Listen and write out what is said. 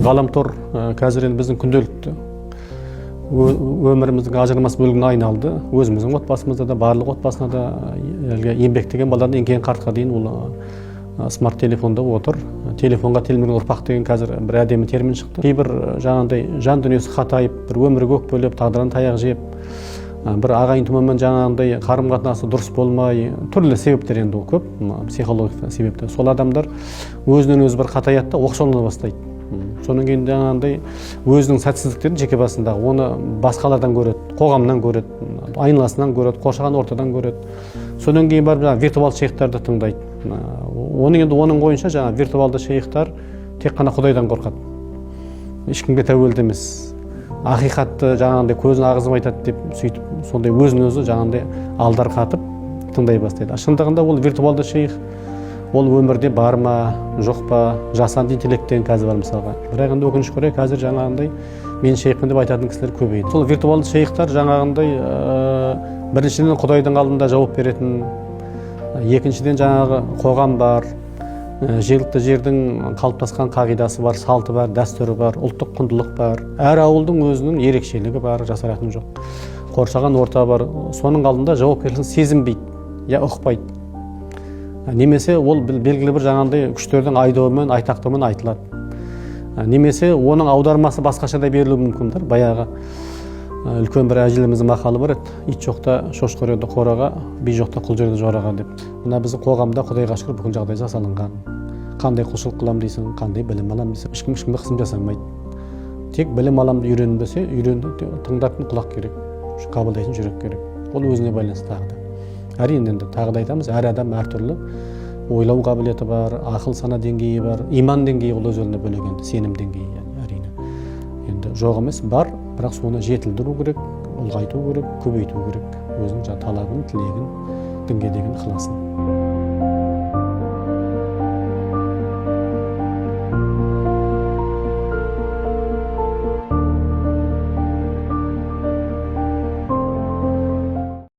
ғаламтор қазір енді біздің күнделікті өміріміздің ажырамас бөлігіне айналды. Өзіміздің отбасымызда да, барлық отбасына да еңбектеген баладан ең қартқа дейін ол смарт телефонда отыр. Телефонға телмірген ұрпақ деген қазір бір әдемі термин шықты. Кейбір жаңағындай жан дүниесі қатайып, бір өмірі көк бөліп, тағдырдан таяқ жеп, бір ағайын тұмамен жаңағындай қарым-қатынасы дұрыс болмай, түрлі себептер енді көп, психологиялық себептер. Сол адамдар өзінен өзі бір қатаяды да оқшаулана бастайды. Содан кейін жаңағындай өзінің сәтсіздіктерін жеке басындағы оны басқалардан көреді, қоғамнан көреді, айналасынан көреді, қоршаған ортадан көреді. Содан кейін барып жаңағы виртуалды шейхтарды тыңдайды. Оның ойынша жаңағы виртуалды шейхтар тек қана Құдайдан қорқады. Ешкімге тәуелді емес. Ақиқатты жаңағындай көзін ағызып айтады деп сөйтіп сондай өзін өзі жаңағындай алдарқатып тыңдай бастайды. Шындығында ол виртуалды шейх ол өмірде бар ма, жоқ па, жасанды интеллект деген қазір бар мысалға. Бірақ енді өкінішке орай қазір жаңағындай мен шейхпін деп айтатын кісілер көбейді. Сол виртуалды шейхтар жаңағындай біріншіден Құдайдың алдында жауап беретін, екіншіден жаңағы қоғам бар, жергілікті жердің қалыптасқан қағидасы бар, салты бар, дәстүрі бар, ұлттық құндылық бар. Әр ауылдың өзінің ерекшелігі бар, жасыратыны жоқ. Қоршаған орта бар. Соның алдында жауапкершілігін сезінбейді, я ұқпайды. Немесе ол белгілі бір жаңағындай күштердің айдауымен, айтақтауымен айтылады. Немесе оның аудармасы басқаша да берілуі мүмкін. Баяғы үлкен бір әжелеріміздің мақалы бар еді. Ит жоқта шошқа үреді қораға, би жоқта құл жүреді жораға деп. Мына біздің қоғамда Құдайға шүкір бүкіл жағдай жасалынған. Қандай құлшылық қыламын дейсің, қандай білім аламын дейсің, ешкімге қысым жасамайды. Тек білім аламын үйренбесе, тыңдайтын құлақ керек, қабылдайтын жүрек керек. Ол өзіне байланысты тағы да. Әрине енді тағы да айтамыз, әр адам әртүрлі ойлау қабілеті бар, ақыл сана деңгейі бар, иман деңгейі ол өз орнына бөлек енді, сенім деңгейі әрине. Енді жоқ емес, бар, бірақ соны жетілдіру керек, ұлғайту керек, көбейту керек, өзінің талабын, тілегін, дінге деген ықыласын.